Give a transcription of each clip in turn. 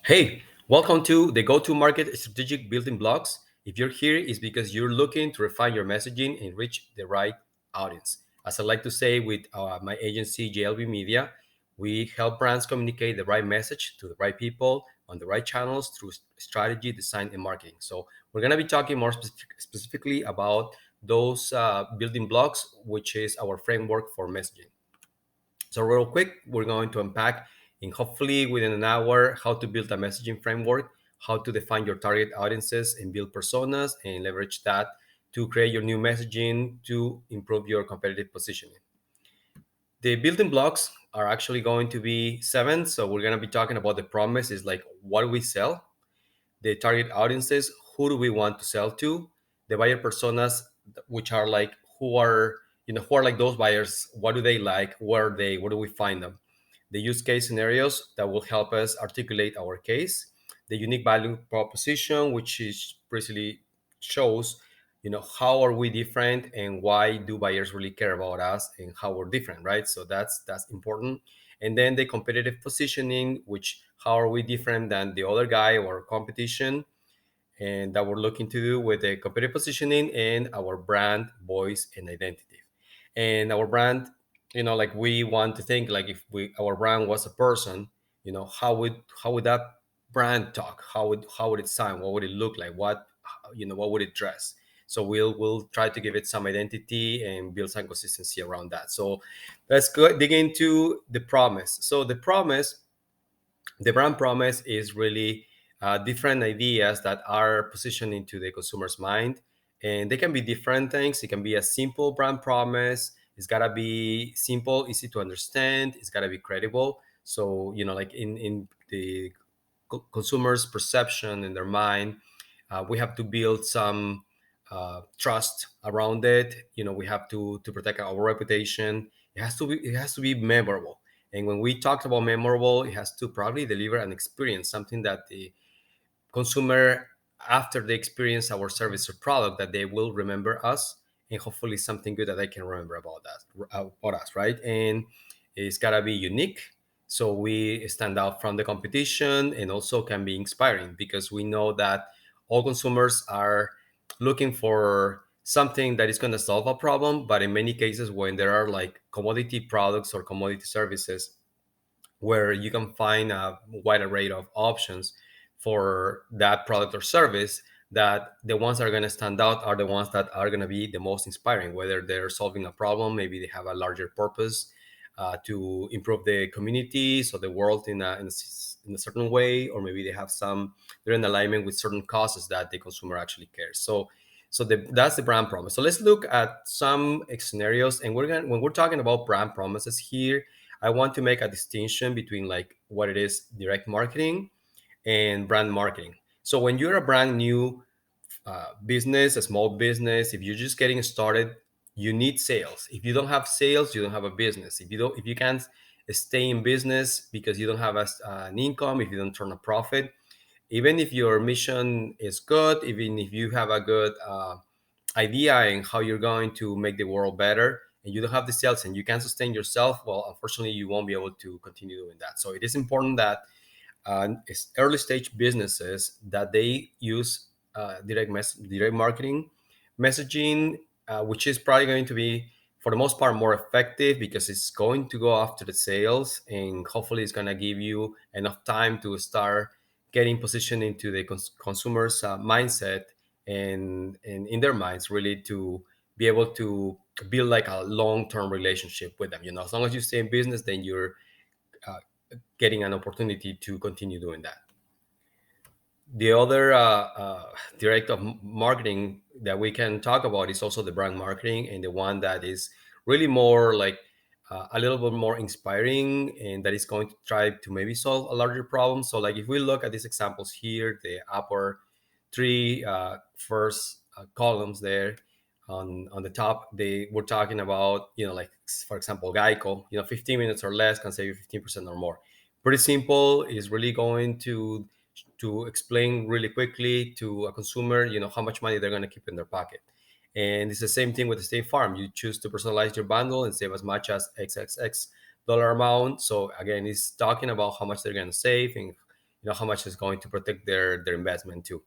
Hey, welcome to the go-to-market strategic building blocks. If you're here, it's because you're looking to refine your messaging and reach the right audience. As I like to say with my agency, JLB Media, we help brands communicate the right message to the right people on the right channels through strategy, design, and marketing. So we're going to be talking more specifically about those building blocks, which is our framework for messaging. So real quick, we're going to unpack in hopefully within an hour how to build a messaging framework, how to define your target audiences and build personas and leverage that to create your new messaging to improve your competitive positioning. The building blocks are actually going to be seven. So we're going to be talking about the promise is like what do we sell, the target audiences, who do we want to sell to, the buyer personas, which are like who are like those buyers, what do they like, where do we find them, the use case scenarios that will help us articulate our case, the unique value proposition, which is basically shows how are we different and why do buyers really care about us and how we're different, right? So that's important. And then the competitive positioning, which how are we different than the other guy or competition, and that we're looking to do with the competitive positioning and our brand voice and identity. And our brand, like we want to think like if we our brand was a person, how would that brand talk, how would it sound, what would it look like, what would it dress. So we'll try to give it some identity and build some consistency around that. So let's go dig into the promise. So the brand promise is really different ideas that are positioned into the consumer's mind, and they can be different things. It can be a simple brand promise. It's got to be simple, easy to understand. It's got to be credible. So like in the consumer's perception in their mind, we have to build some trust around it. We have to protect our reputation. It has to be memorable. And when we talked about memorable, it has to probably deliver an experience, something that the consumer, after they experience our service or product, that they will remember us, and hopefully something good that they can remember about us, right? And it's gotta be unique, so we stand out from the competition, and also can be inspiring because we know that all consumers are looking for something that is going to solve a problem. But in many cases, when there are like commodity products or commodity services where you can find a wide array of options for that product or service, that the ones that are going to stand out are the ones that are going to be the most inspiring, whether they're solving a problem, maybe they have a larger purpose to improve the communities or the world in a certain way, or maybe they're in alignment with certain causes that the consumer actually cares. That's the brand promise. So let's look at some scenarios, and when we're talking about brand promises here, I want to make a distinction between like what it is direct marketing and brand marketing. So when you're a brand new business, a small business, if you're just getting started, you need sales. If you don't have sales, you don't have a business. If you can't stay in business because you don't have an income, if you don't turn a profit, even if your mission is good, even if you have a good idea in how you're going to make the world better, and you don't have the sales and you can't sustain yourself, well, unfortunately, you won't be able to continue doing that. So it is important that it's early stage businesses that they use direct marketing messaging, which is probably going to be for the most part more effective because it's going to go after the sales, and hopefully it's going to give you enough time to start getting positioned into the consumer's mindset, and in their minds really to be able to build like a long-term relationship with them. As long as you stay in business, then you're uh, getting an opportunity to continue doing that. The other direct of marketing that we can talk about is also the brand marketing, and the one that is really more like a little bit more inspiring, and that is going to try to maybe solve a larger problem. So like if we look at these examples here, the upper three first columns there on the top, they were talking about, like for example, Geico, 15 minutes or less can save you 15% or more. Pretty simple. Is really going to explain really quickly to a consumer, how much money they're going to keep in their pocket. And it's the same thing with the State Farm. You choose to personalize your bundle and save as much as XXX dollar amount. So again, it's talking about how much they're going to save, and how much is going to protect their investment too.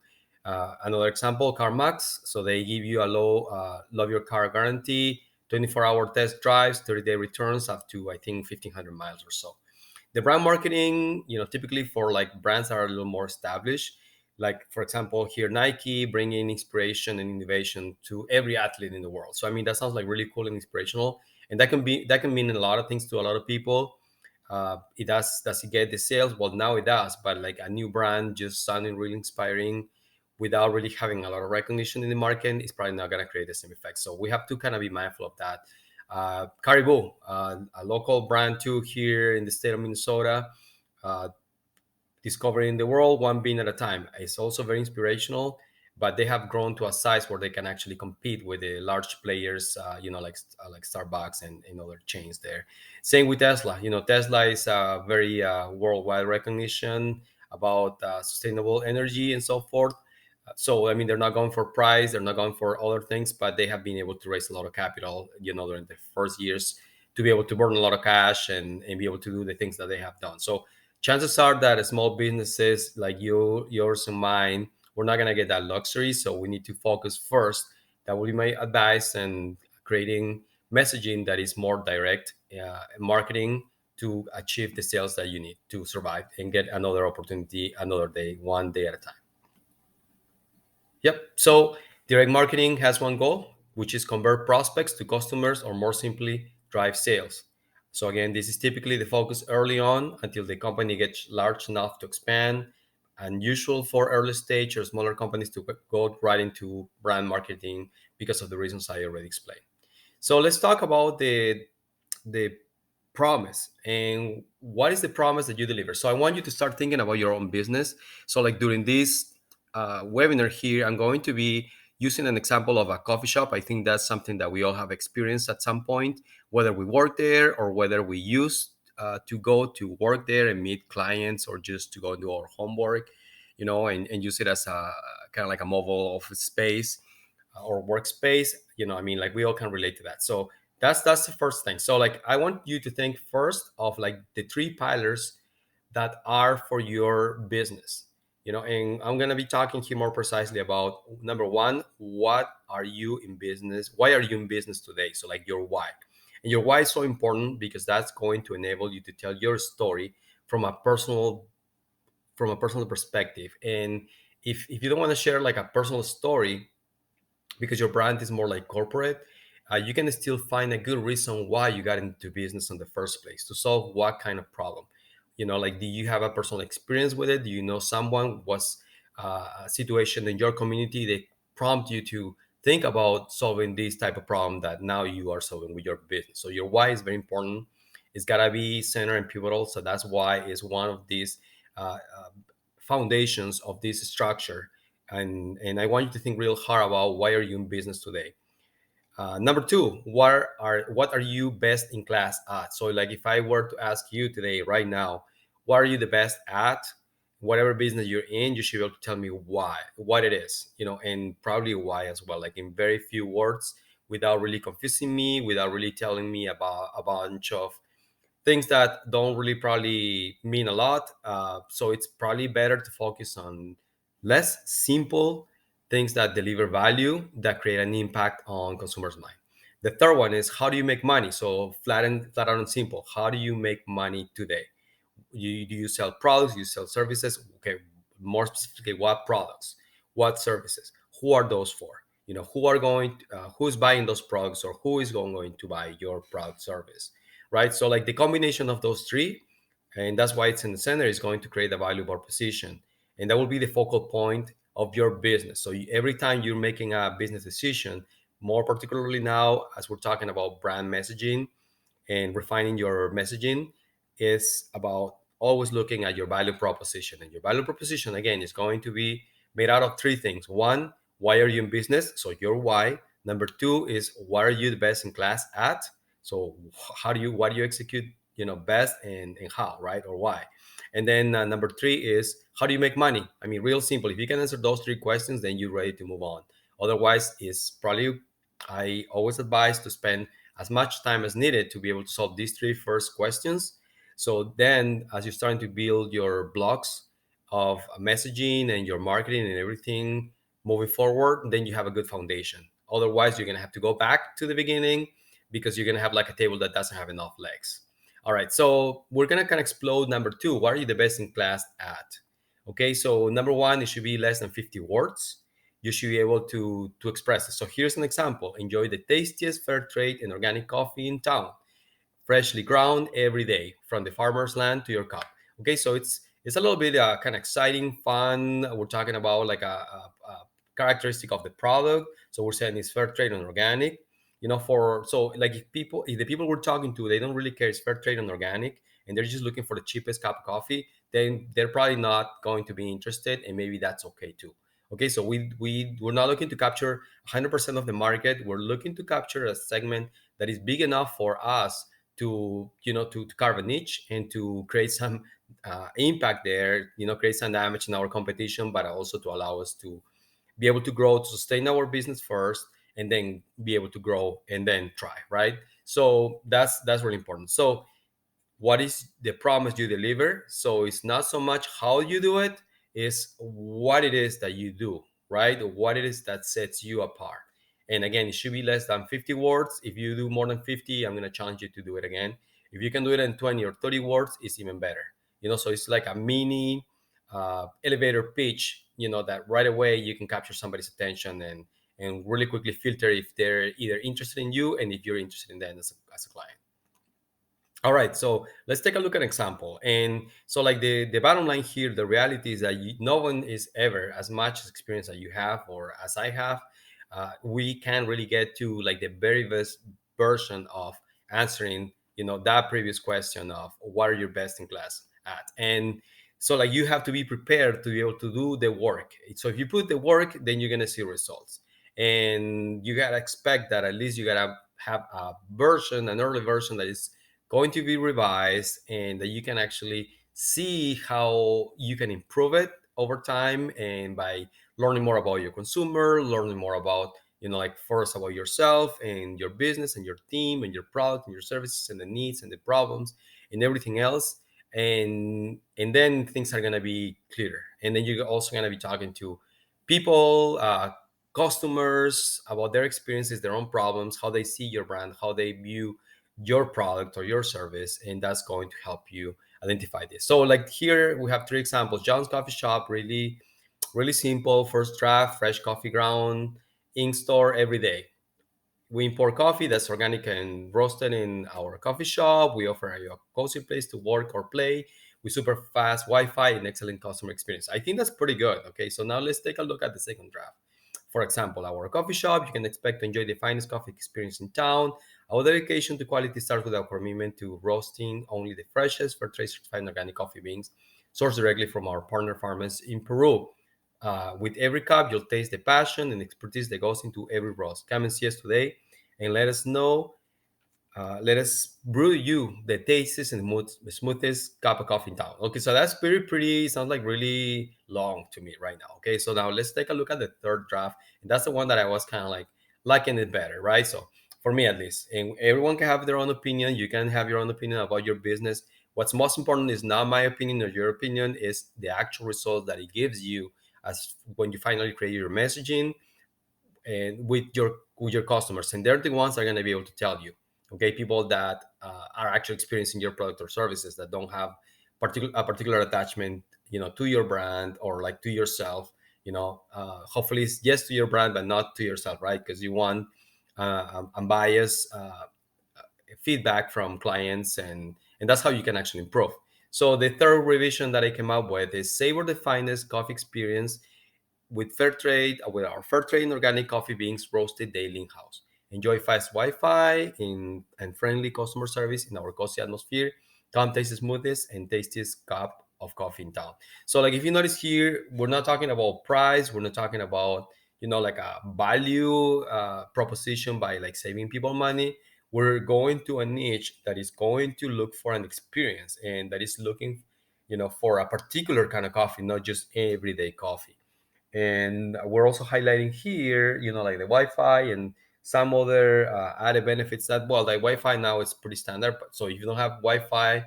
Another example, CarMax. So they give you a love your car guarantee, 24-hour test drives, 30-day returns up to I think 1,500 miles or so. The brand marketing, typically for like brands that are a little more established, like for example here Nike, bringing inspiration and innovation to every athlete in the world. So I mean that sounds like really cool and inspirational, and that can mean a lot of things to a lot of people. It does it get the sales? Well, now it does, but like a new brand just sounding really inspiring without really having a lot of recognition in the market is probably not going to create the same effect. So we have to kind of be mindful of that. Caribou, a local brand too here in the state of Minnesota, uh, discovering the world one bean at a time. It's also very inspirational, but they have grown to a size where they can actually compete with the large players, like Starbucks and other chains there. Same with Tesla. Tesla is very worldwide recognition about sustainable energy and so forth. So I mean, they're not going for price, they're not going for other things, but they have been able to raise a lot of capital, during the first years to be able to burn a lot of cash and be able to do the things that they have done. So chances are that small businesses like yours and mine, we're not gonna get that luxury. So we need to focus first. That would be my advice, and creating messaging that is more direct, marketing to achieve the sales that you need to survive and get another opportunity another day, one day at a time. Yep. So direct marketing has one goal, which is convert prospects to customers, or more simply, drive sales. So again, this is typically the focus early on until the company gets large enough to expand. Unusual for early stage or smaller companies to go right into brand marketing because of the reasons I already explained. So let's talk about the promise, and what is the promise that you deliver. So I want you to start thinking about your own business. So like during this webinar here, I'm going to be using an example of a coffee shop. I think that's something that we all have experienced at some point, whether we work there or whether we used to go to work there and meet clients, or just to go and do our homework, and use it as a kind of like a mobile office space or workspace. I mean, like we all can relate to that. So that's the first thing. So like I want you to think first of like the three pillars that are for your business. And I'm going to be talking here more precisely about number one, what are you in business? Why are you in business today? So like your why. And your why is so important because that's going to enable you to tell your story from a personal perspective. And if you don't want to share like a personal story, because your brand is more like corporate, you can still find a good reason why you got into business in the first place, to solve what kind of problem. Like, do you have a personal experience with it? Do you know someone was a situation in your community that prompt you to think about solving this type of problem that now you are solving with your business? So your why is very important. It's got to be center and pivotal. So that's why it's one of these foundations of this structure. And I want you to think real hard about why are you in business today. Number two, what are you best in class at? So like if I were to ask you today, right now, what are you the best at? Whatever business you're in, you should be able to tell me why, what it is, and probably why as well, like in very few words, without really confusing me, without really telling me about a bunch of things that don't really probably mean a lot. So it's probably better to focus on less simple things that deliver value, that create an impact on consumers' mind. The third one is, how do you make money? So flat out and simple. How do you make money today? Do you sell products? Do you sell services? Okay, more specifically, what products, what services, who are those for? Who's buying those products, or who is going to buy your product service, right? So like the combination of those three, and that's why it's in the center, is going to create a value proposition, and that will be the focal point of your business. So every time you're making a business decision, more particularly now as we're talking about brand messaging and refining your messaging, is about always looking at your value proposition. And your value proposition, again, is going to be made out of three things. One, why are you in business? So your why. Number two is, what are you the best in class at? So what do you execute, best, and how, right? Or why? And then number three is, how do you make money? I mean, real simple. If you can answer those three questions, then you're ready to move on. Otherwise, it's probably, I always advise to spend as much time as needed to be able to solve these three first questions. So then, as you're starting to build your blocks, of messaging and your marketing and everything moving forward, then you have a good foundation. Otherwise, you're going to have to go back to the beginning because you're going to have like a table that doesn't have enough legs. All right, so we're going to kind of explode number two. What are you the best in class at? Okay, so number one, it should be less than 50 words. You should be able to express it. So here's an example. Enjoy the tastiest fair trade and organic coffee in town, freshly ground every day from the farmer's land to your cup. Okay, so it's a little bit kind of exciting, fun. We're talking about like a characteristic of the product. So we're saying it's fair trade and organic. For so like if the people we're talking to, they don't really care it's fair trade and organic, and they're just looking for the cheapest cup of coffee, then they're probably not going to be interested, and maybe that's okay too. Okay, so we're not looking to capture 100% of the market. We're looking to capture a segment that is big enough for us to carve a niche and to create some impact there, create some damage in our competition, but also to allow us to be able to grow, to sustain our business first, and then be able to grow and then try, right? So that's really important. So what is the promise you deliver? So it's not so much how you do it, it's what it is that you do, right? What it is that sets you apart. And again, it should be less than 50 words. If you do more than 50, I'm going to challenge you to do it again. If you can do it in 20 or 30 words, it's even better. So it's like a mini elevator pitch, that right away you can capture somebody's attention and really quickly filter if they're either interested in you and if you're interested in them as a client. All right, so let's take a look at an example. And so, like the bottom line here, the reality is that no one is ever as much experience as you have or as I have. We can really get to like the very best version of answering, that previous question of what are your best in class at. And so, like you have to be prepared to be able to do the work. So if you put the work, then you're gonna see results. And you gotta expect that at least you gotta have a version, an early version that is going to be revised and that you can actually see how you can improve it over time and by learning more about your consumer, learning more about like first about yourself and your business and your team and your product and your services and the needs and the problems and everything else. And then things are going to be clearer, and then you're also going to be talking to people, customers, about their experiences, their own problems, how they see your brand, how they view your product or your service, and that's going to help you identify this. So like here we have three examples. John's Coffee Shop, really simple. First draft, fresh coffee ground, in store every day. We import coffee that's organic and roasted in our coffee shop. We offer a cozy place to work or play with super fast Wi-Fi and excellent customer experience. I think that's pretty good. Okay, so now let's take a look at the second draft. For example, our coffee shop, you can expect to enjoy the finest coffee experience in town. Our dedication to quality starts with our commitment to roasting only the freshest, fair trade certified organic coffee beans sourced directly from our partner farmers in Peru. With every cup, you'll taste the passion and expertise that goes into every roast. Come and see us today and let us know. Let us brew you the tastiest and the smoothest cup of coffee in town. Okay, so that's pretty. Sounds like really long to me right now. Okay, so now let's take a look at the third draft, and that's the one that I was kind of like liking it better, right? So for me at least, and everyone can have their own opinion. You can have your own opinion about your business. What's most important is not my opinion or your opinion, is the actual result that it gives you as when you finally create your messaging and with your customers, and they're the ones that are going to be able to tell you. Okay, people that are actually experiencing your product or services, that don't have a particular attachment to your brand or like to yourself. Hopefully it's yes to your brand but not to yourself, right? Because you want unbiased feedback from clients, and that's how you can actually improve. So the third revision that I came up with is savor the finest coffee experience with our fair trade and organic coffee beans roasted daily in house. Enjoy fast Wi-Fi and friendly customer service in our cozy atmosphere. Come taste the smoothest and tastiest cup of coffee in town. So like if you notice here, we're not talking about price. We're not talking about like a value proposition by like saving people money. We're going to a niche that is going to look for an experience and that is looking for a particular kind of coffee, not just everyday coffee. And we're also highlighting here like the Wi-Fi and some other added benefits that, well, the Wi-Fi now is pretty standard, but so if you don't have Wi-Fi,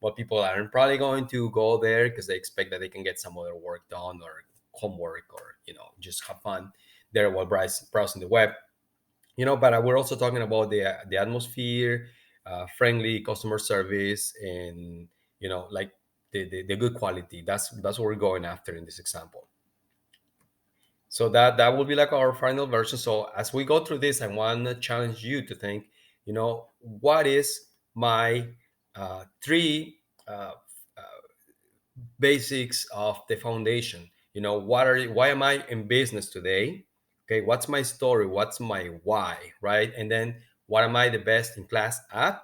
but people aren't probably going to go there because they expect that they can get some other work done or homework or just have fun there while browsing the web. But we're also talking about the atmosphere, friendly customer service, and like the good quality. That's what we're going after in this example. So that will be like our final version. So as we go through this, I want to challenge you to think, what is my three basics of the foundation. Why am I in business today? Okay, what's my story? What's my why? Right? And then what am I the best in class at?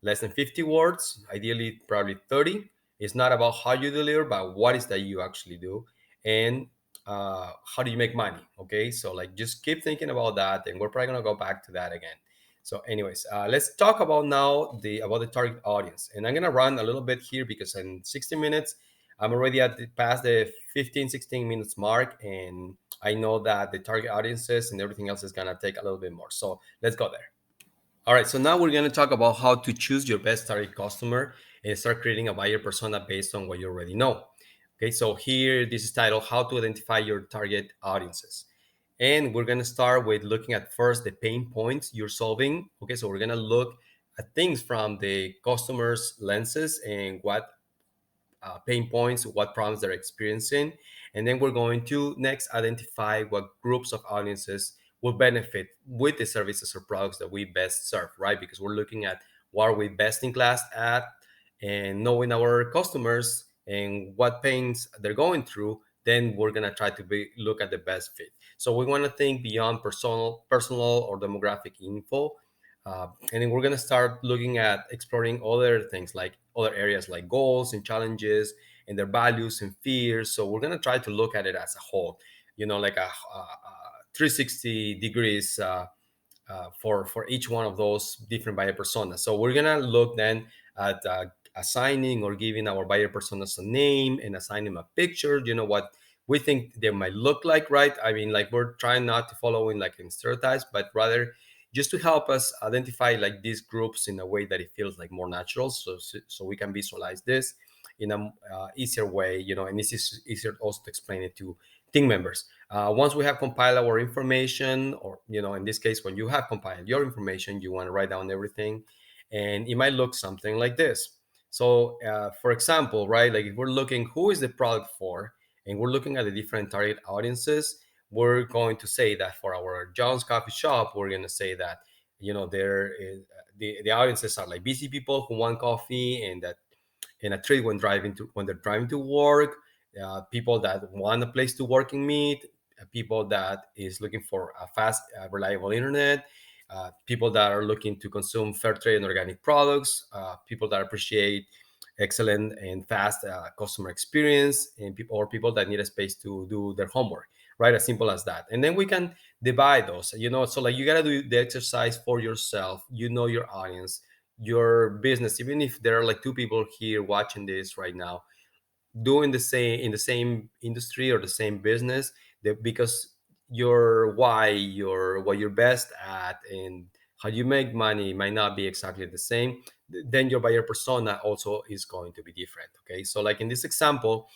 Less than 50 words, ideally probably 30. It's not about how you deliver, but what is that you actually do, and how do you make money? Okay, so like just keep thinking about that, and we're probably gonna go back to that again. So, anyways, let's talk about now the target audience, and I'm gonna run a little bit here because in 60 minutes, I'm already past the 15, 16 minutes mark, and I know that the target audiences and everything else is gonna take a little bit more. So let's go there. All right, so now we're going to talk about how to choose your best target customer and start creating a buyer persona based on what you already know. Okay, so here this is titled How to Identify Your Target Audiences. And we're going to start with looking at first the pain points you're solving. Okay, so we're going to look at things from the customer's lenses and what pain points, what problems they're experiencing. And then we're going to next identify what groups of audiences will benefit with the services or products that we best serve, right? Because we're looking at what are we best in class at, and knowing our customers and what pains they're going through, then we're gonna try to look at the best fit. So we want to think beyond personal or demographic info, and then we're going to start looking at exploring other things like other areas like goals and challenges and their values and fears. So we're going to try to look at it as a whole, like a 360 degrees for each one of those different buyer personas. So we're gonna look then at assigning or giving our buyer personas a name and assigning them a picture. What we think they might look like, right? I mean, like we're trying not to follow in like in stereotypes, but rather just to help us identify like these groups in a way that it feels like more natural, so we can visualize this in a easier way, and it's easier also to explain it to team members. Once we have compiled our information, or in this case, when you have compiled your information, you want to write down everything, and it might look something like this. So, for example, right, like if we're looking who is the product for, and we're looking at the different target audiences, we're going to say that for our John's Coffee Shop, we're going to say that there is, the audiences are like busy people who want coffee and that in a treat when they're driving to work, people that want a place to work and meet, people that is looking for a fast, reliable internet, people that are looking to consume fair trade and organic products, people that appreciate excellent and fast customer experience, and people that need a space to do their homework. Right, as simple as that. And then we can divide those. So like you gotta do the exercise for yourself. Your audience, your business, even if there are like two people here watching this right now doing the same in the same industry or the same business, that because your why, your what you're best at and how you make money might not be exactly the same, then your buyer persona also is going to be different. Okay, so like in this example,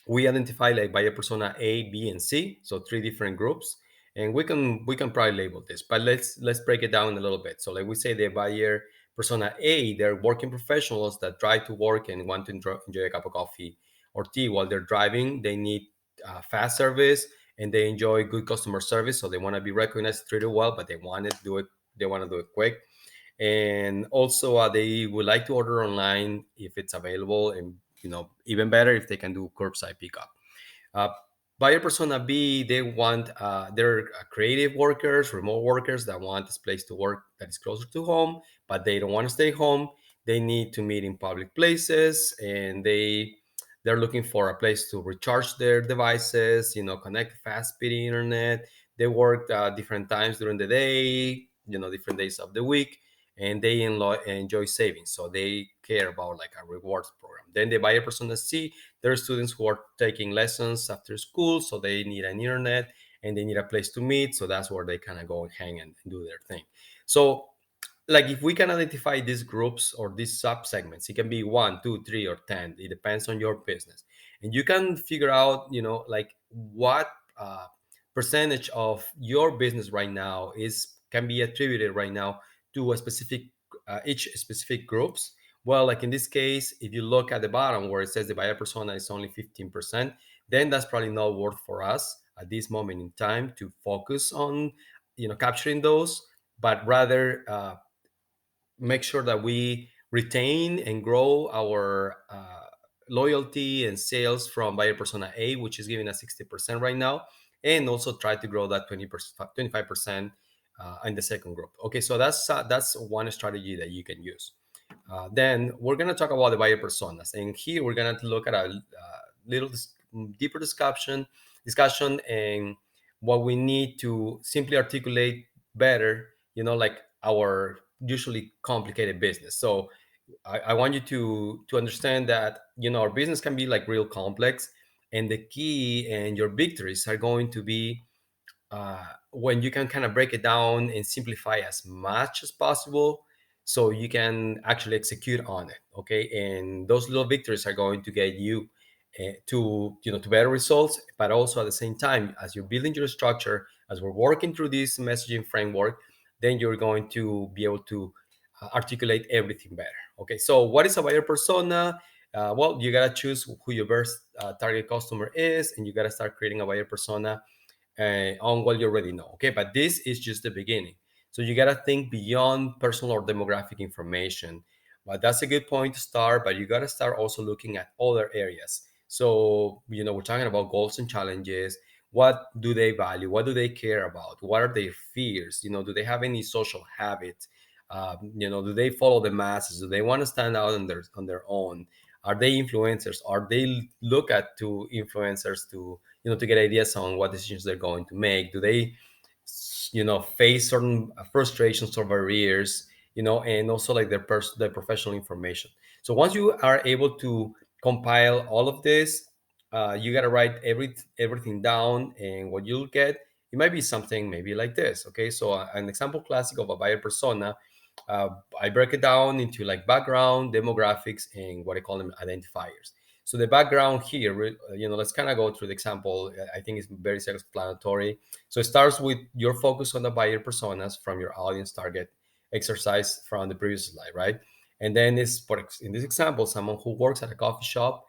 we identify like buyer persona A, B, and C, so three different groups, and we can probably label this, but let's break it down a little bit. So like we say the buyer persona A, they're working professionals that drive to work and want to enjoy a cup of coffee or tea while they're driving. They need fast service and they enjoy good customer service, so they want to be recognized, treated well, but they want to do it. They want to do it quick, and also they would like to order online if it's available, and even better if they can do curbside pickup. uh, Buyer persona B, they want they're creative workers, remote workers that want this place to work that is closer to home, but they don't want to stay home. They need to meet in public places, and they're looking for a place to recharge their devices, connect fast speed internet. They work different times during the day, different days of the week, and they enjoy saving, so they care about like a rewards program. Then the buyer persona C, there are students who are taking lessons after school, so they need an internet and they need a place to meet. So that's where they kind of go and hang and do their thing. So like if we can identify these groups or these sub segments, it can be one, two, three, or 10. It depends on your business. And you can figure out, like what percentage of your business right now is can be attributed right now to a specific each specific groups. Well, like in this case, if you look at the bottom where it says the buyer persona is only 15%, then that's probably not worth for us at this moment in time to focus on, capturing those, but rather make sure that we retain and grow our loyalty and sales from buyer persona A, which is giving us 60% right now, and also try to grow that 20%, 25% in the second group. Okay, so that's one strategy that you can use. Then we're going to talk about the buyer personas, and here we're going to look at a little deeper discussion and what we need to simply articulate better, like our usually complicated business. So I want you to understand that our business can be like real complex, and the key and your victories are going to be when you can kind of break it down and simplify as much as possible so you can actually execute on it. Okay, and those little victories are going to get you to better results, but also at the same time, as you're building your structure, as we're working through this messaging framework, then you're going to be able to articulate everything better. Okay, so what is a buyer persona? Well, you got to choose who your best target customer is, and you got to start creating a buyer persona on what you already know. Okay, but this is just the beginning. So you got to think beyond personal or demographic information. But that's a good point to start, but you got to start also looking at other areas. So, we're talking about goals and challenges. What do they value? What do they care about? What are their fears? Do they have any social habits? Do they follow the masses? Do they want to stand out on their own? Are they influencers? Are they look at to influencers to get ideas on what decisions they're going to make? Do they face certain frustrations or barriers, and also like their professional information? So once you are able to compile all of this, you got to write everything down, and what you'll get, it might be something maybe like this. Okay, so an example classic of a buyer persona, uh, I break it down into like background, demographics, and what I call them identifiers. So the background here, let's kind of go through the example. I think it's very self-explanatory. So it starts with your focus on the buyer personas from your audience target exercise from the previous slide, right? And then in this example, someone who works at a coffee shop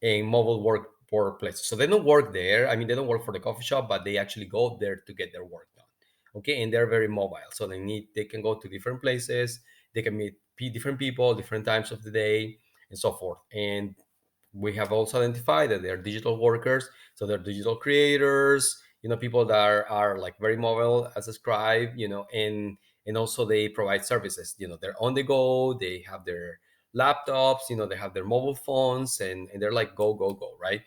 and mobile workplace. So they don't work there. I mean, they don't work for the coffee shop, but they actually go there to get their work done. Okay, and they're very mobile, so they can go to different places. They can meet different people, different times of the day, and so forth. And we have also identified that they're digital workers, so they're digital creators, people that are like very mobile as described, and also they provide services. They're on the go, they have their laptops, they have their mobile phones, and they're like go go go, right?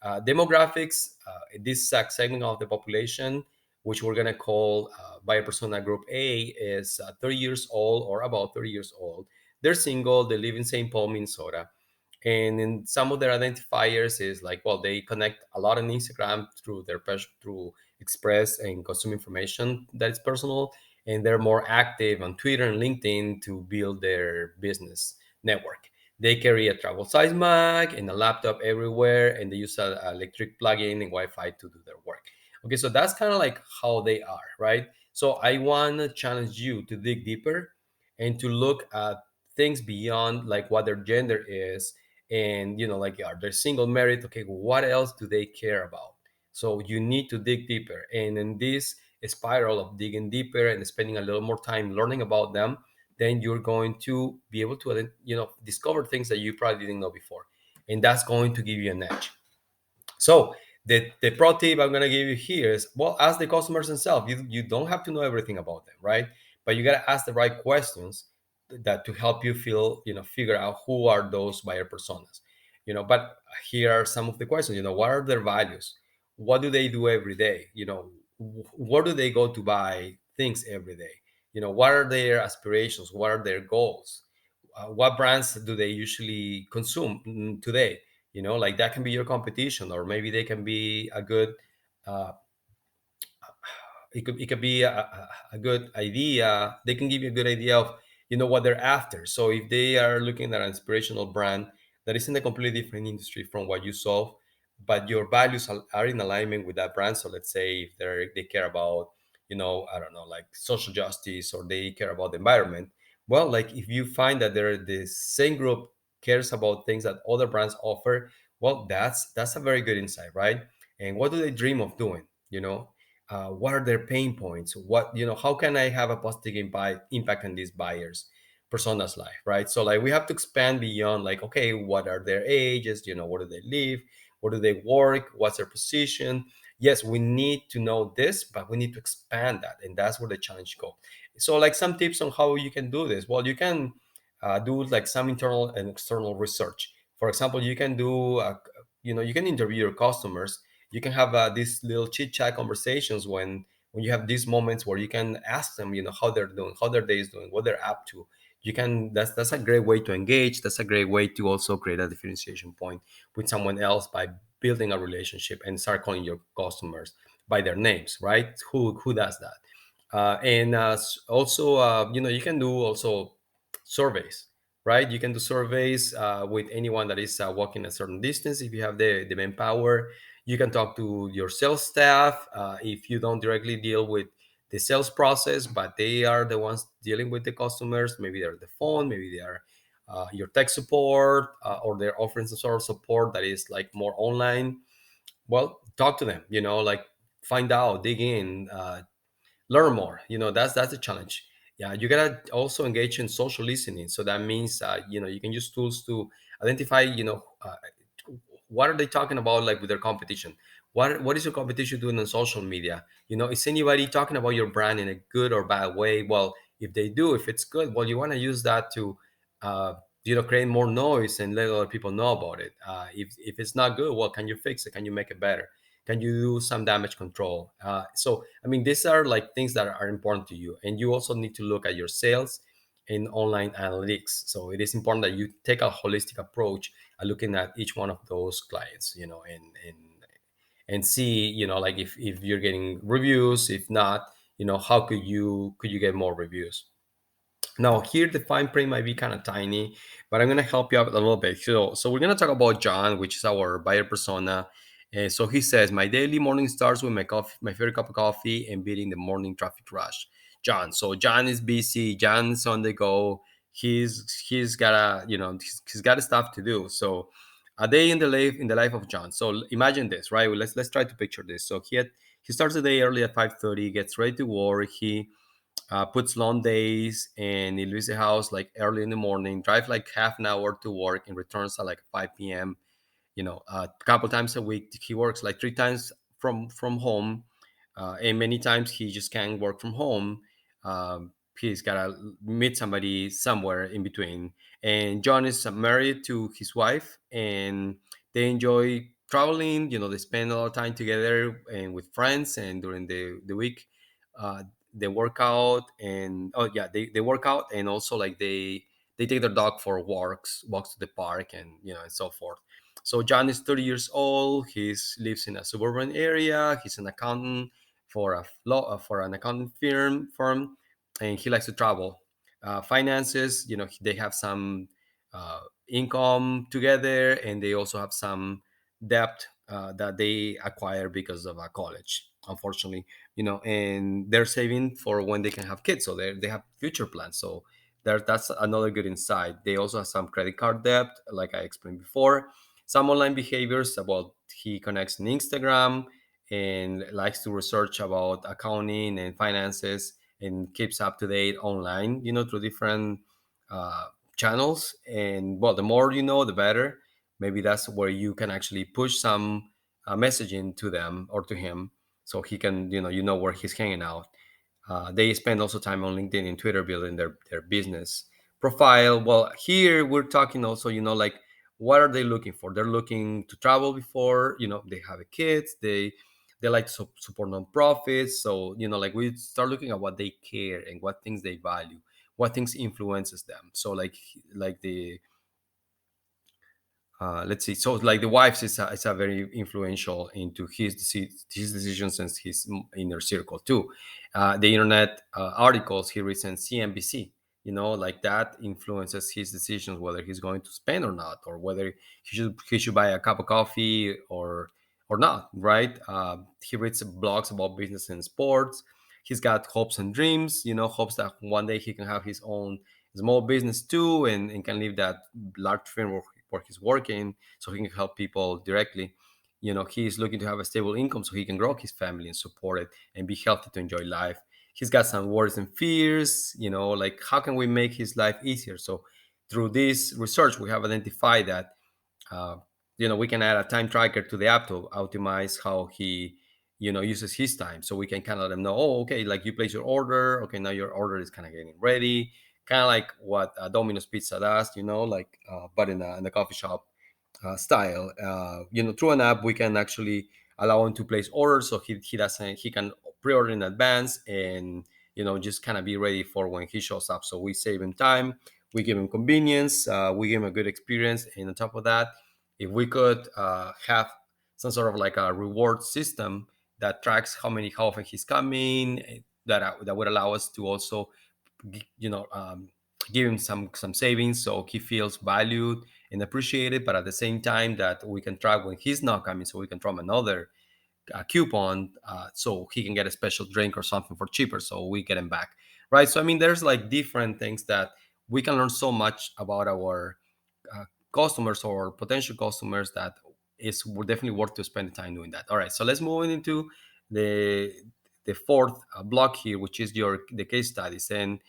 Demographics, this segment of the population, which we're going to call buyer persona group A, is 30 years old or about 30 years old. They're single, they live in St. Paul, Minnesota. And in some of their identifiers is like, well, they connect a lot on Instagram through through express and consume information that is personal, and they're more active on Twitter and LinkedIn to build their business network. They carry a travel size Mac and a laptop everywhere, and they use an electric plug-in and Wi-Fi to do their work. Okay, so that's kind of like how they are, right? So I want to challenge you to dig deeper and to look at things beyond like what their gender is, and like, are they single, married? Okay, what else do they care about? So you need to dig deeper, and in this spiral of digging deeper and spending a little more time learning about them, then you're going to be able to discover things that you probably didn't know before, and that's going to give you an edge. So the pro tip I'm gonna give you here is, well, ask the customers themselves. You don't have to know everything about them, right? But you gotta ask the right questions that to help you figure out who are those buyer personas. But here are some of the questions. What are their values? What do they do every day? Where do they go to buy things every day? What are their aspirations? What are their goals? What brands do they usually consume today? Like that can be your competition, or maybe they can be a good uh, it could be a good idea. They can give you a good idea of you know what they're after. So if they are looking at an inspirational brand that is in a completely different industry from what you solve, but your values are in alignment with that brand. So let's say if they care about, I don't know, like social justice, or they care about the environment. Well, like if you find that they're the same group cares about things that other brands offer, well, that's a very good insight, right? And what do they dream of doing? What are their pain points? How can I have a positive impact on these buyers persona's life, right? So like we have to expand beyond like, okay, what are their ages? Where do they live? Where do they work? What's their position? Yes, we need to know this, but we need to expand that, and that's where the challenge goes. So like some tips on how you can do this. Well, you can do like some internal and external research. For example, you can do you can interview your customers. You can have these little chit chat conversations when you have these moments where you can ask them, how they're doing, how their day is doing, what they're up to. You can that's a great way to engage. That's a great way to also create a differentiation point with someone else by building a relationship and start calling your customers by their names, right? Who does that? And also, you can do also surveys, right? You can do surveys with anyone that is walking a certain distance if you have the manpower. You can talk to your sales staff if you don't directly deal with the sales process, but they are the ones dealing with the customers. Maybe they're the phone, maybe they are your tech support, or they're offering some sort of support that is like more online. Well, talk to them, like find out, dig in, learn more. That's a challenge. Yeah, you gotta also engage in social listening. So that means you can use tools to identify, what are they talking about, like with their competition. What is your competition doing on social media? Is anybody talking about your brand in a good or bad way? Well, if they do, if it's good, well, you want to use that to uh, create more noise and let other people know about it. If it's not good, well, can you fix it? Can you make it better? Can you do some damage control? So I mean, these are like things that are important to you, and you also need to look at your sales and online analytics. So it is important that you take a holistic approach at looking at each one of those clients, and see, like if you're getting reviews. If not, how could you get more reviews? Now, here the fine print might be kind of tiny, but I'm gonna help you out a little bit. So we're gonna talk about John, which is our buyer persona. And so he says, my daily morning starts with my favorite cup of coffee, and beating the morning traffic rush. John. So John is busy. John's on the go. He's got he's got stuff to do. So a day in the life of John. So imagine this, right? Well, let's try to picture this. So he starts the day early at 5:30, gets ready to work. He puts long days, and he leaves the house like early in the morning, drive like half an hour to work, and returns at like 5 p.m. A couple times a week. He works like 3 times from home, and many times he just can't work from home. He's gotta meet somebody somewhere in between. And John is married to his wife, and they enjoy traveling. They spend a lot of time together and with friends, and during the week, uh, they work out. And oh yeah, they work out, and also like they take their dog for walks to the park, and so forth. So John is 30 years old. He lives in a suburban area. He's an accountant for an accounting firm, and he likes to travel. Finances, they have some income together, and they also have some debt that they acquire because of college. Unfortunately, and they're saving for when they can have kids, so they have future plans. So that's another good insight. They also have some credit card debt, like I explained before. Some online behaviors about he connects on Instagram and likes to research about accounting and finances, and keeps up to date online, through different uh, channels. And well, the more you know, the better. Maybe that's where you can actually push some messaging to them or to him, so he can, where he's hanging out. They spend also time on LinkedIn and Twitter building their business profile. Well, here we're talking also, like what are they looking for? They're looking to travel before, they have a kids, they like to support nonprofits. So, like we start looking at what they care and what things they value, what things influences them. So like the let's see. So like the wives is a very influential into his decisions and his inner circle too. The internet articles he reads on CNBC. like that influences his decisions whether he's going to spend or not, or whether he should buy a cup of coffee or not, right? He reads blogs about business and sports. He's got hopes and dreams, hopes that one day he can have his own small business too, and can leave that large firm where he's working so he can help people directly. He's looking to have a stable income so he can grow his family and support it and be healthy to enjoy life. He's got some worries and fears, like how can we make his life easier? So through this research, we have identified that uh, we can add a time tracker to the app to optimize how he uses his time. So we can kind of let him know, oh, okay, like you place your order, okay, now your order is kind of getting ready, kind of like what Domino's Pizza does, like but in the coffee shop style. Through an app, we can actually allow him to place orders, so he can pre-order in advance and just kind of be ready for when he shows up. So we save him time, we give him convenience, we give him a good experience, and on top of that, if we could have some sort of like a reward system that tracks how often he's coming, that would allow us to also you know um, give him some savings so he feels valued and appreciated, but at the same time that we can track when he's not coming, so we can throw him another coupon, so he can get a special drink or something for cheaper, so we get him back, right? So I mean, there's like different things that we can learn so much about our customers or potential customers that is definitely worth to spend the time doing that. All right, so let's move into the the fourth block here, which is the case studies. And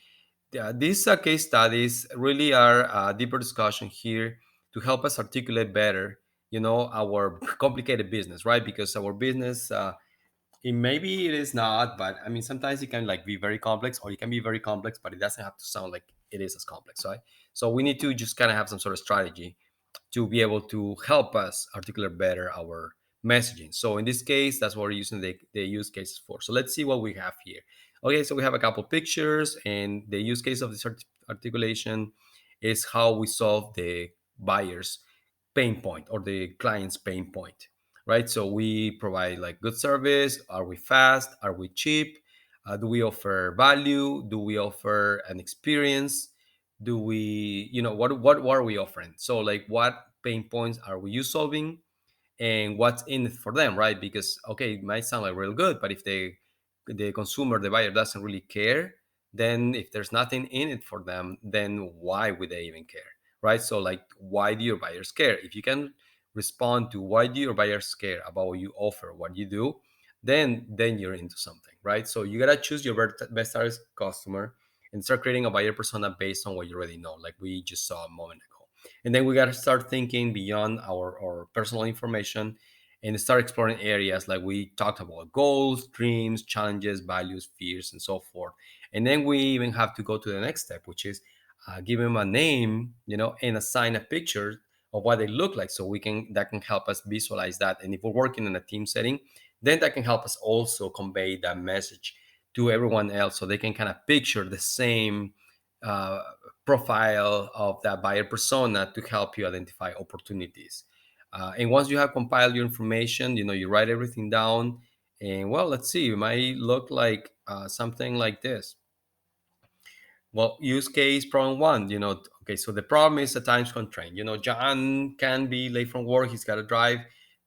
these case studies really are a deeper discussion here to help us articulate better, our complicated business, right? Because our business, maybe it is not, but I mean, sometimes it can like be very complex, or it can be very complex, but it doesn't have to sound like it is as complex, right? So we need to just kind of have some sort of strategy to be able to help us articulate better our messaging. So in this case, that's what we're using the use cases for. So let's see what we have here. Okay, so we have a couple pictures, and the use case of this articulation is how we solve the buyer's pain point or the client's pain point, right? So we provide like good service. Are we fast? Are we cheap? Do we offer value? Do we offer an experience? Do we, what are we offering? So like, what pain points are we solving, and what's in it for them, right? Because okay, it might sound like real good, but if the consumer, the buyer, doesn't really care, then if there's nothing in it for them, then why would they even care, right? So like, why do your buyers care? If you can respond to why do your buyers care about what you offer, what you do, then you're into something, right? So you gotta choose your best target customer and start creating a buyer persona based on what you already know, like we just saw a moment ago. And then we got to start thinking beyond our personal information and start exploring areas like we talked about: goals, dreams, challenges, values, fears, and so forth. And then we even have to go to the next step, which is give them a name, and assign a picture of what they look like, so that can help us visualize that. And if we're working in a team setting, then that can help us also convey that message to everyone else, so they can kind of picture the same uh, profile of that buyer persona to help you identify opportunities. And once you have compiled your information, you write everything down. And well, let's see, it might look like something like this. Well, use case problem one, okay, so the problem is a time constraint. John can be late from work. He's got to drive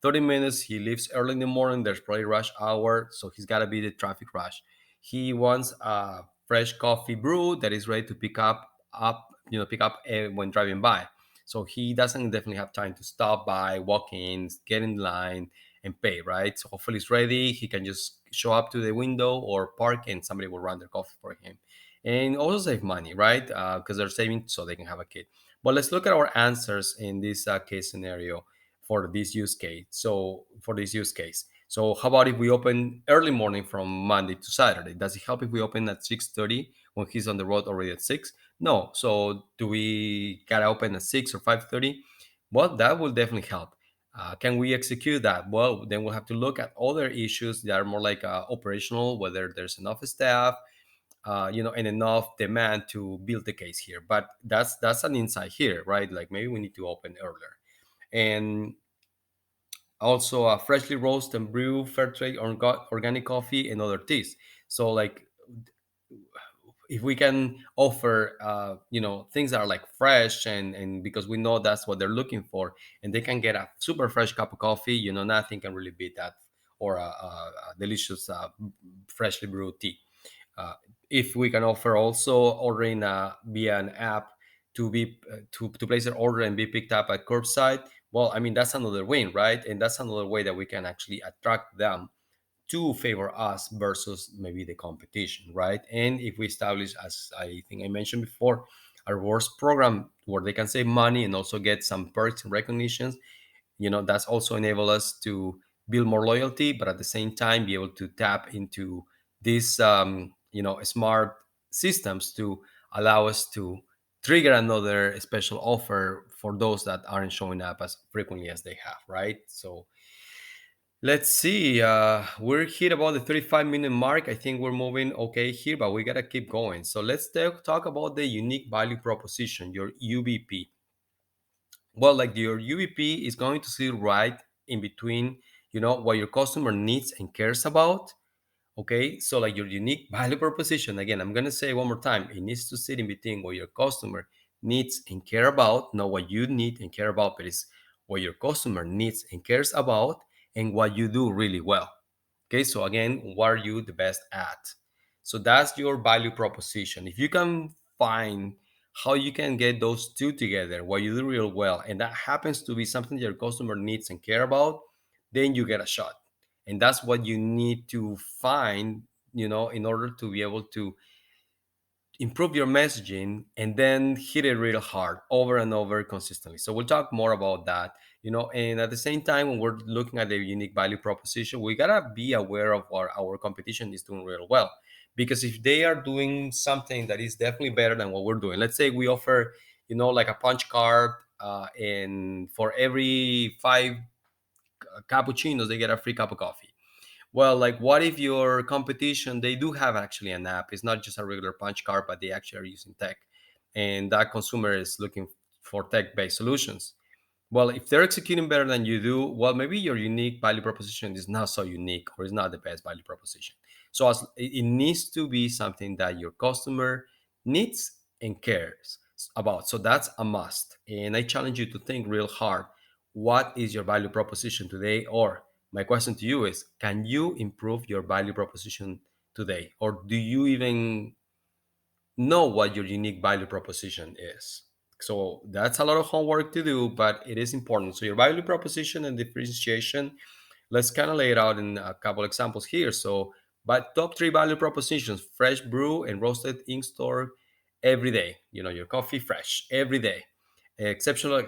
30 minutes. He leaves early in the morning. There's probably rush hour, so he's got to be the traffic rush. He wants a fresh coffee brew that is ready to pick up when driving by. So he doesn't definitely have time to stop by, walk in, get in line, and pay, right? So hopefully it's ready. He can just show up to the window or park, and somebody will run their coffee for him, and also save money, right? Because they're saving so they can have a kid. But let's look at our answers in this case scenario for this use case. So how about if we open early morning from Monday to Saturday? Does it help if we open at 6:30 when he's on the road already at 6? No. So do we gotta open at 6 or 5:30? Well, that will definitely help. Can we execute that? Well, then we'll have to look at other issues that are more like operational, whether there's enough staff, and enough demand to build the case here. But that's an insight here, right? Like maybe we need to open earlier, and also freshly roast and brew fair trade organic coffee and other teas. So like if we can offer things that are like fresh, and because we know that's what they're looking for, and they can get a super fresh cup of coffee, nothing can really beat that, or a delicious freshly brewed tea. uh, if we can offer also ordering via an app to be to place an order and be picked up at curbside, well, I mean, that's another win, right? And that's another way that we can actually attract them to favor us versus maybe the competition, right? And if we establish, as I think I mentioned before, a rewards program where they can save money and also get some perks and recognitions, that's also enable us to build more loyalty, but at the same time be able to tap into these smart systems to allow us to trigger another special offer for those that aren't showing up as frequently as they have, right? So let's see. We're hit about the 35-minute mark. I think we're moving okay here, but we gotta keep going. So let's talk about the unique value proposition, your UVP. Well, like your UVP is going to sit right in between, what your customer needs and cares about. Okay, so like your unique value proposition, again, I'm gonna say one more time, it needs to sit in between what your customer needs and care about, not what you need and care about, but it's what your customer needs and cares about, and what you do really well. Okay, so again, what are you the best at? So that's your value proposition. If you can find how you can get those two together, what you do real well, and that happens to be something your customer needs and care about, then you get a shot. And that's what you need to find, in order to be able to improve your messaging and then hit it real hard over and over consistently. So we'll talk more about that, and at the same time, when we're looking at the unique value proposition, we gotta be aware of what our competition is doing real well. Because if they are doing something that is definitely better than what we're doing, let's say we offer, like a punch card, and for every five cappuccinos, they get a free cup of coffee. Well, like, what if your competition, they do have actually an app? It's not just a regular punch card, but they actually are using tech, and that consumer is looking for tech-based solutions. Well, if they're executing better than you do, well, maybe your unique value proposition is not so unique, or is not the best value proposition. So it needs to be something that your customer needs and cares about. So that's a must. And I challenge you to think real hard. What is your value proposition today? Or my question to you is, can you improve your value proposition today? Or do you even know what your unique value proposition is? So that's a lot of homework to do, but it is important. So your value proposition and differentiation, let's kind of lay it out in a couple examples here. So, but top three value propositions: fresh brew and roasted in store every day. Your coffee fresh every day. Exceptional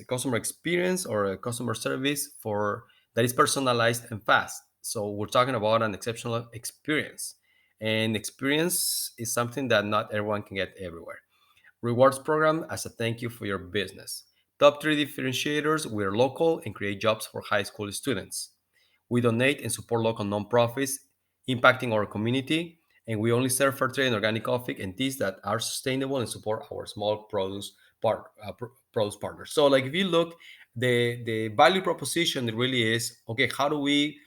customer experience, or a customer service for that is personalized and fast. So we're talking about an exceptional experience, and experience is something that not everyone can get everywhere. Rewards program as a thank you for your business. Top three differentiators: we're local and create jobs for high school students. We donate and support local nonprofits impacting our community, and we only serve fair trade and organic coffee and teas that are sustainable and support our small produce partners. So, like, if you look, the value proposition really is, okay, how do we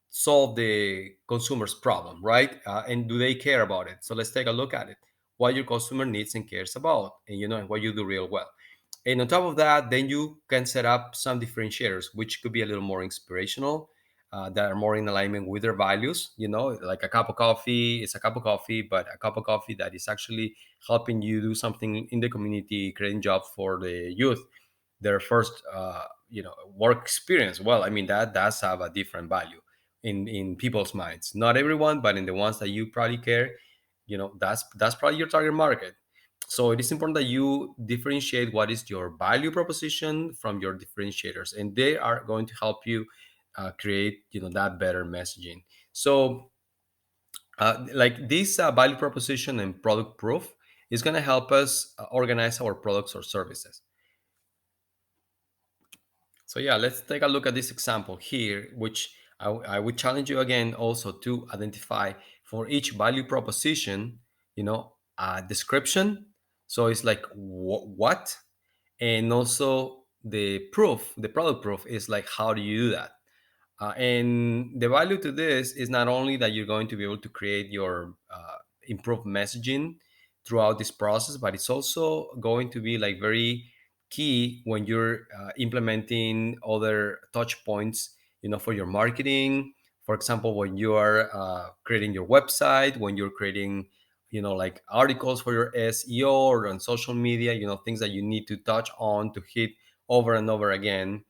solve the consumer's problem, right? And do they care about it? So let's take a look at it. What your customer needs and cares about, and and what you do real well. And on top of that, then you can set up some differentiators, which could be a little more inspirational, that are more in alignment with their values. Like a cup of coffee is a cup of coffee, but a cup of coffee that is actually helping you do something in the community, creating jobs for the youth, their first, work experience. Well, I mean, that does have a different value in people's minds. Not everyone, but in the ones that you probably care, that's probably your target market. So it is important that you differentiate what is your value proposition from your differentiators, and they are going to help you create, that better messaging. So like this value proposition and product proof is going to help us organize our products or services. So yeah, let's take a look at this example here, which I would challenge you again also to identify for each value proposition, a description. So it's like what, and also the proof, the product proof is like, how do you do that? And the value to this is not only that you're going to be able to create your improve messaging throughout this process, but it's also going to be like very key when you're implementing other touch points, for your marketing. For example, when you are creating your website, when you're creating, like articles for your SEO or on social media, things that you need to touch on to hit over and over again,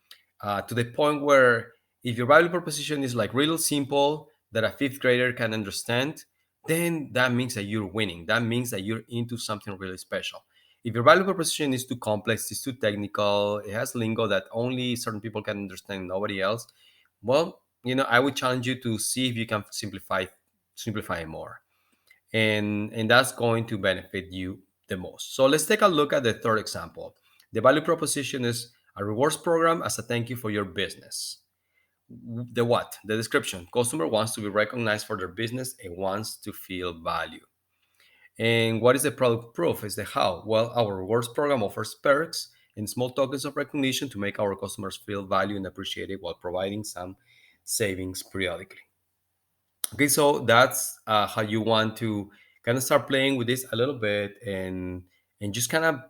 to the point where if your value proposition is like real simple that a fifth grader can understand, then that means that you're winning. That means that you're into something really special. If your value proposition is too complex, it's too technical, it has lingo that only certain people can understand, nobody else, well, I would challenge you to see if you can simplify it more, and that's going to benefit you the most. So let's take a look at the third example. The value proposition is a rewards program as a thank you for your business. The what? The description. Customer wants to be recognized for their business and wants to feel value. And what is the product proof? Is the how? Well, our rewards program offers perks and small tokens of recognition to make our customers feel value and appreciated while providing some savings periodically. Okay, so that's how you want to kind of start playing with this a little bit, and just kind of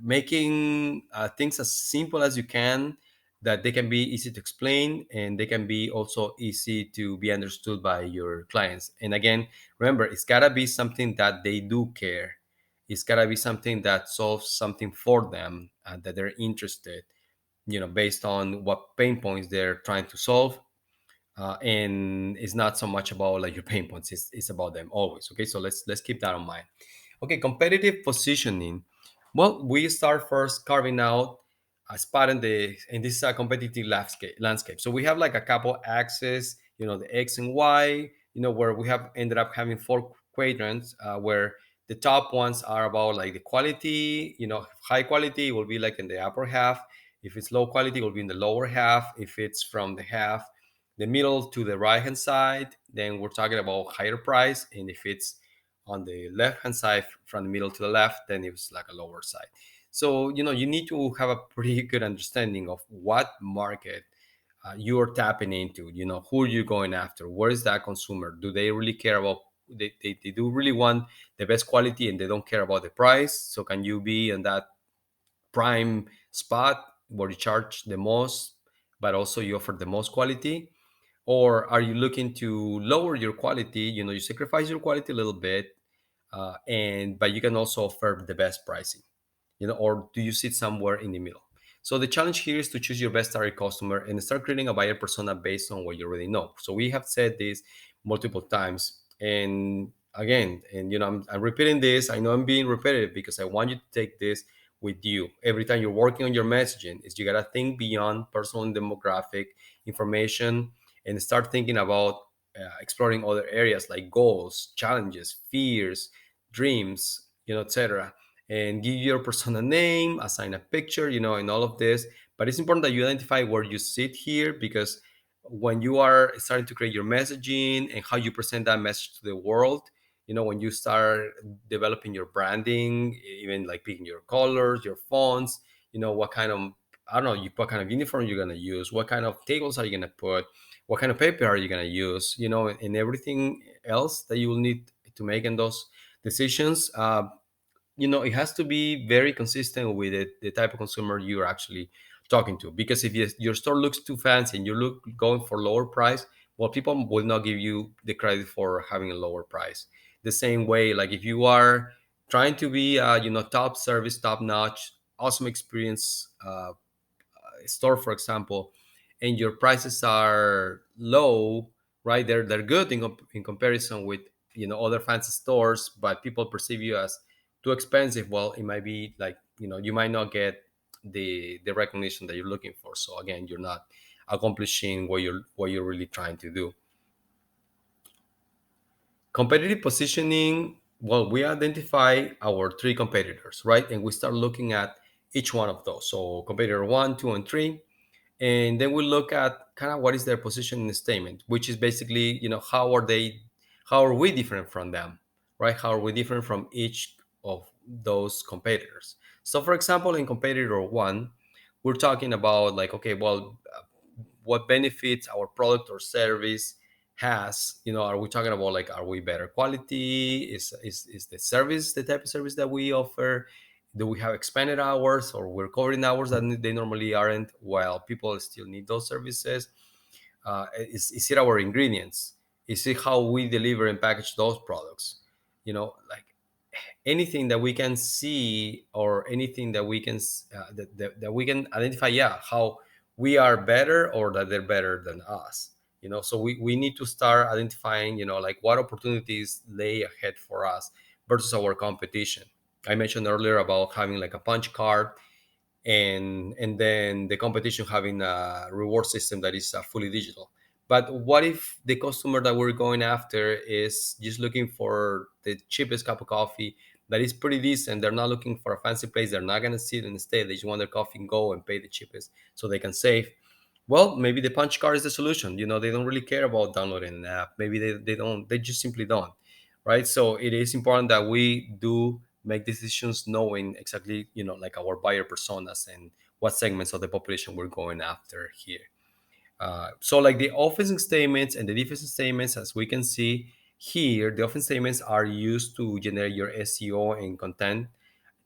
making things as simple as you can, that they can be easy to explain and they can be also easy to be understood by your clients. And again, remember, it's got to be something that they do care. It's got to be something that solves something for them, that they're interested, based on what pain points they're trying to solve. And it's not so much about like your pain points, it's about them always. Okay, so let's keep that in mind. Okay, competitive positioning. Well, we start first carving out a spot in this competitive landscape. So we have like a couple axes, the X and Y, where we have ended up having four quadrants, where the top ones are about like the quality. High quality will be like in the upper half. If it's low quality, it will be in the lower half. If it's from the middle to the right hand side, then we're talking about higher price. And if it's on the left hand side from the middle to the left, then it's like a lower side. So you need to have a pretty good understanding of what market you're tapping into. Who are you going after? Where is that consumer? Do they really care about, they do really want the best quality and they don't care about the price? So can you be in that prime spot where you charge the most but also you offer the most quality? Or are you looking to lower your quality? You sacrifice your quality a little bit, and but you can also offer the best pricing. Or do you sit somewhere in the middle? So the challenge here is to choose your best target customer and start creating a buyer persona based on what you already know. So we have said this multiple times, and again, and I'm repeating this. I know I'm being repetitive because I want you to take this with you every time you're working on your messaging. Is you gotta think beyond personal and demographic information and start thinking about exploring other areas like goals, challenges, fears, dreams, etc., and give your persona name, assign a picture, and all of this. But it's important that you identify where you sit here, because when you are starting to create your messaging and how you present that message to the world, when you start developing your branding, even like picking your colors, your fonts, what kind of, I don't know, what kind of uniform you're gonna use, what kind of tables are you gonna put, what kind of paper are you gonna use, and everything else that you will need to make in those decisions. It has to be very consistent with the type of consumer you're actually talking to. Because if your store looks too fancy and you look going for lower price, well, people will not give you the credit for having a lower price. The same way, like if you are trying to be top service, top notch, awesome experience store, for example, and your prices are low, right? They're good in comparison with other fancy stores, but people perceive you as too expensive. Well, it might be like you might not get the recognition that you're looking for. So again, you're not accomplishing what you're really trying to do. Competitive positioning. Well, we identify our three competitors, right? And we start looking at each one of those. So competitor one, two, and three, and then we look at kind of what is their position in the statement, which is basically how are we different from them, right? How are we different from each of those competitors? So for example, in competitor one, we're talking about like, okay, well, what benefits our product or service has, are we talking about like, are we better quality? Is the service the type of service that we offer? Do we have expanded hours, or we're covering hours that they normally aren't, while people still need those services? Is it our ingredients? Is it how we deliver and package those products? Like anything that we can see, or anything that we can that we can identify, yeah, how we are better or that they're better than us. So we need to start identifying, like what opportunities lay ahead for us versus our competition. I mentioned earlier about having like a punch card, and then the competition having a reward system that is fully digital. But what if the customer that we're going after is just looking for the cheapest cup of coffee that is pretty decent? They're not looking for a fancy place, they're not going to sit and stay, they just want their coffee and go and pay the cheapest so they can save. Well, maybe the punch card is the solution. They don't really care about downloading an app. Maybe they don't, they just simply don't. Right. So it is important that we do make decisions knowing exactly, like our buyer personas and what segments of the population we're going after here. So like the offensive statements and the defensive statements, as we can see here, the offensive statements are used to generate your SEO and content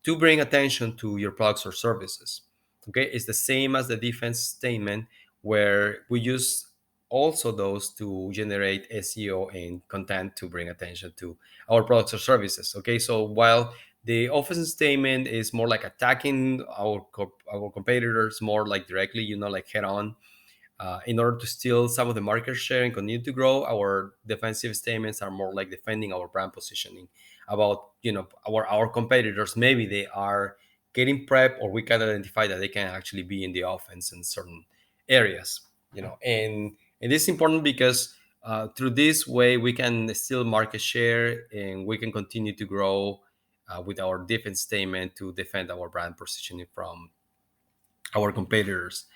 to bring attention to your products or services. Okay, it's the same as the defense statement, where we use also those to generate SEO and content to bring attention to our products or services. Okay, so while the offensive statement is more like attacking our competitors more like directly, like head on, in order to steal some of the market share and continue to grow. Our defensive statements are more like defending our brand positioning about, our competitors. Maybe they are getting prep, or we can identify that they can actually be in the offense in certain areas. And this is important because through this way we can steal market share and we can continue to grow with our defense statement to defend our brand positioning from our competitors.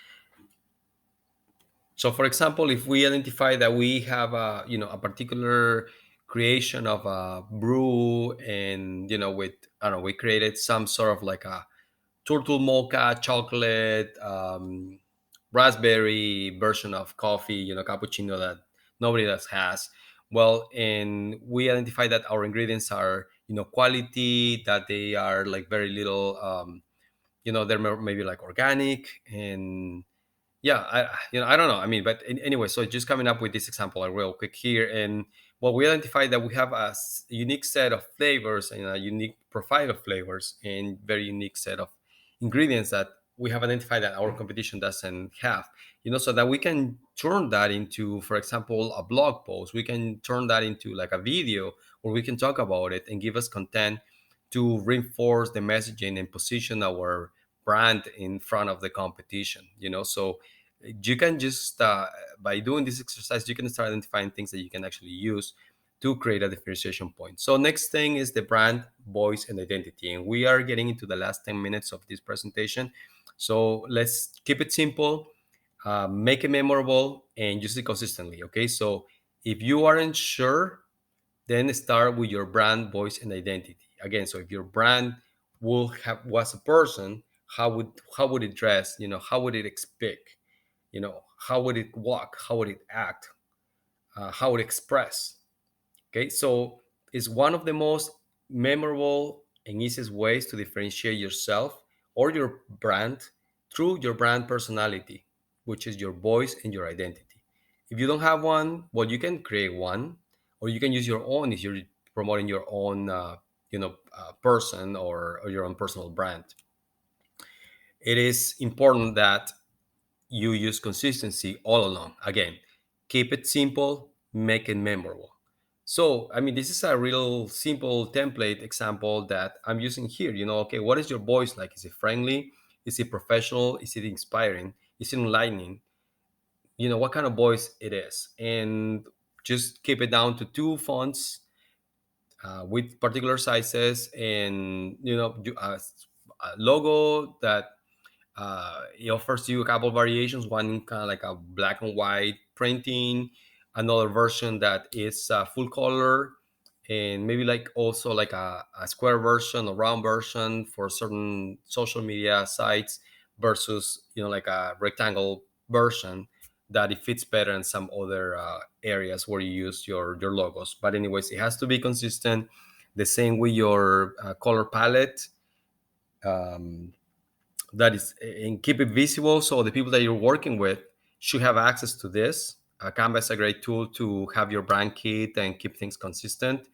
So, for example, if we identify that we have a particular creation of a brew, and with, I don't know, we created some sort of like a turtle mocha chocolate raspberry version of coffee, cappuccino that nobody else has. Well, and we identify that our ingredients are, quality, that they are like very little, they're maybe like organic, and yeah, I don't know, I mean, but anyway, so just coming up with this example real quick here. And well, we identified that we have a unique set of flavors and a unique profile of flavors and very unique set of ingredients that we have identified that our competition doesn't have. So that we can turn that into, for example, a blog post. We can turn that into like a video, or we can talk about it and give us content to reinforce the messaging and position our brand in front of the competition. So you can just by doing this exercise, you can start identifying things that you can actually use to create a differentiation point. So next thing is the brand voice and identity, and we are getting into the last 10 minutes of this presentation. So let's keep it simple, make it memorable, and use it consistently. Okay, so if you aren't sure, then start with your brand voice and identity. Again, so if your brand was a person, how would it dress? How would it speak? How would it walk? How would it act? How would it express? Okay, so it's one of the most memorable and easiest ways to differentiate yourself or your brand through your brand personality, which is your voice and your identity. If you don't have one, well, you can create one, or you can use your own if you're promoting your own, person, or your own personal brand. It is important that you use consistency all along. Again, keep it simple, make it memorable. So, I mean, this is a real simple template example that I'm using here. Okay, what is your voice like? Is it friendly? Is it professional? Is it inspiring? Is it enlightening? What kind of voice it is. And just keep it down to two fonts with particular sizes, and, a logo that it offers you a couple variations. One kind of like a black and white printing, another version that is full color, and maybe like also like a square version or round version for certain social media sites, versus like a rectangle version that it fits better in some other areas where you use your logos. But anyways, it has to be consistent. The same with your color palette. Um, that is, and keep it visible so the people that you're working with should have access to this. Canva is a great tool to have your brand kit and keep things consistent.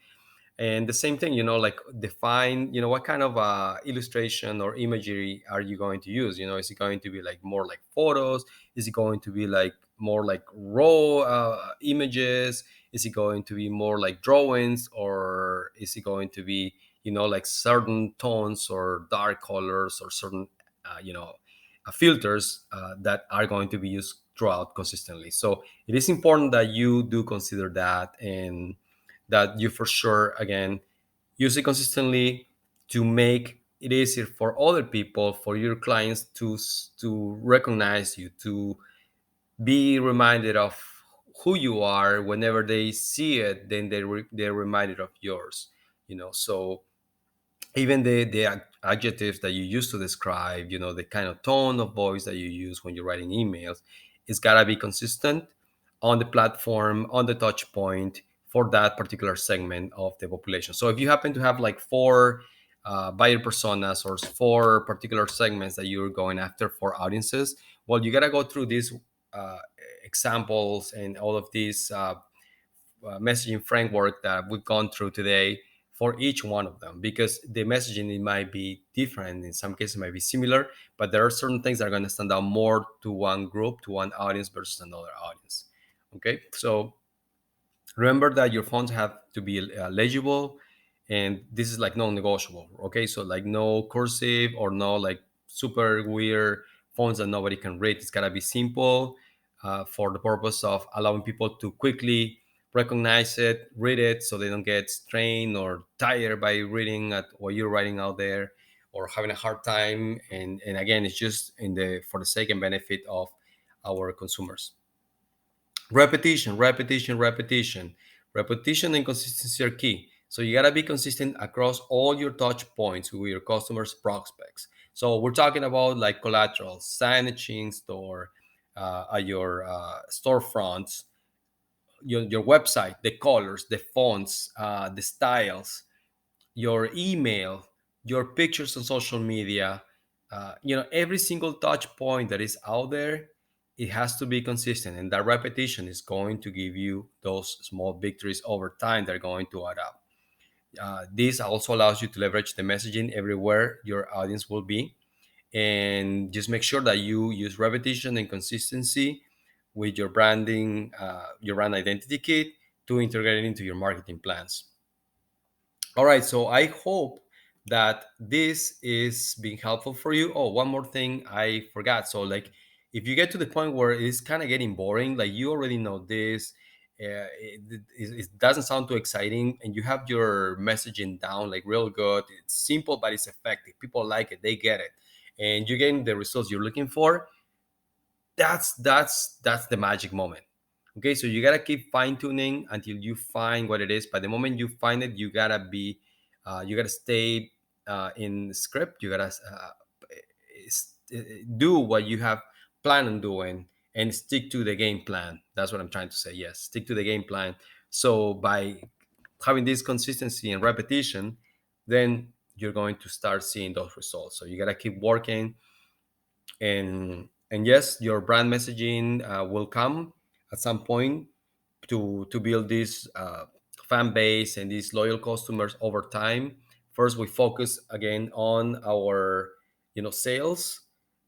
And the same thing, like define, what kind of illustration or imagery are you going to use? Is it going to be like more like photos? Is it going to be like more like raw images? Is it going to be more like drawings, or is it going to be, like certain tones or dark colors or certain filters that are going to be used throughout consistently? So it is important that you do consider that, and that you for sure, again, use it consistently to make it easier for other people, for your clients to recognize you, to be reminded of who you are. Whenever they see it, then they're reminded of yours. So even the adjectives that you use to describe, the kind of tone of voice that you use when you're writing emails, it's got to be consistent on the platform, on the touch point, for that particular segment of the population. So if you happen to have like four buyer personas or four particular segments that you're going after for audiences, well, you got to go through these uh, examples and all of these messaging framework that we've gone through today for each one of them, because the messaging, it might be different, in some cases it might be similar, but there are certain things that are going to stand out more to one group, to one audience versus another audience. Okay, so remember that your fonts have to be legible, and this is like non-negotiable. Okay, so like no cursive or no like super weird fonts that nobody can read. It's got to be simple, for the purpose of allowing people to quickly recognize it, read it, so they don't get strained or tired by reading at what you're writing out there, or having a hard time. And again, it's just in the for the sake and benefit of our consumers. Repetition, repetition, repetition. Repetition and consistency are key. So you gotta be consistent across all your touch points with your customers' prospects. So we're talking about like collateral, signage in store, at your storefronts, your website, the colors, the fonts, the styles, your email, your pictures on social media, every single touch point that is out there, it has to be consistent. And that repetition is going to give you those small victories over time that are going to add up. This also allows you to leverage the messaging everywhere your audience will be. And just make sure that you use repetition and consistency with your branding, your brand identity kit, to integrate it into your marketing plans. All right, so I hope that this is being helpful for you. Oh, one more thing I forgot. So, like, if you get to the point where it's kind of getting boring, like you already know this, it doesn't sound too exciting, and you have your messaging down like real good. It's simple, but it's effective. People like it, they get it, and you're getting the results you're looking for. That's the magic moment. Okay, so you gotta keep fine tuning until you find what it is. But the moment you find it, you gotta stay in the script. You gotta do what you have planned on doing, and stick to the game plan. That's what I'm trying to say. Yes, stick to the game plan. So by having this consistency and repetition, then you're going to start seeing those results. So you gotta keep working, and yes, your brand messaging will come at some point to build this fan base and these loyal customers over time. First, we focus again on our sales,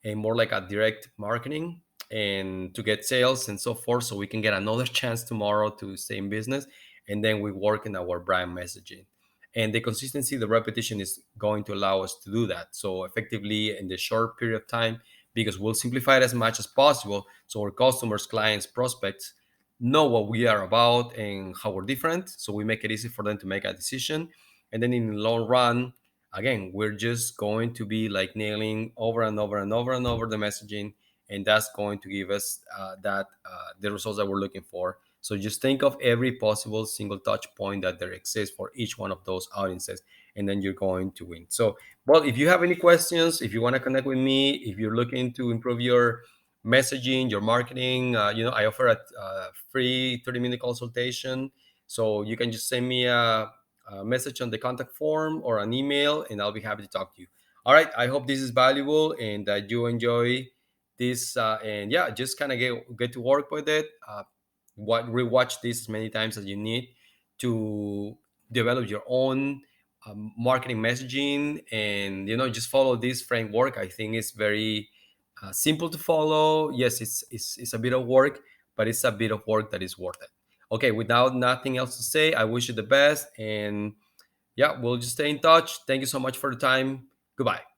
and more like a direct marketing, and to get sales and so forth, so we can get another chance tomorrow to stay in business. And then we work in our brand messaging, and the consistency, the repetition, is going to allow us to do that so effectively in the short period of time, because we'll simplify it as much as possible, so our customers, clients, prospects know what we are about and how we're different, so we make it easy for them to make a decision. And then in the long run, again, we're just going to be like nailing over and over and over and over the messaging, and that's going to give us that the results that we're looking for. So just think of every possible single touch point that there exists for each one of those audiences, and then you're going to win. So, well, if you have any questions, if you want to connect with me, if you're looking to improve your messaging, your marketing. I offer a free 30-minute consultation. So you can just send me a message on the contact form or an email, and I'll be happy to talk to you. All right. I hope this is valuable and that you enjoy this. And yeah, just kind of get to work with it. Rewatch this as many times as you need to develop your own marketing messaging, and just follow this framework. I think it's very simple to follow. Yes, it's a bit of work, but it's a bit of work that is worth it. Okay, without nothing else to say, I wish you the best, and yeah, we'll just stay in touch. Thank you so much for the time. Goodbye.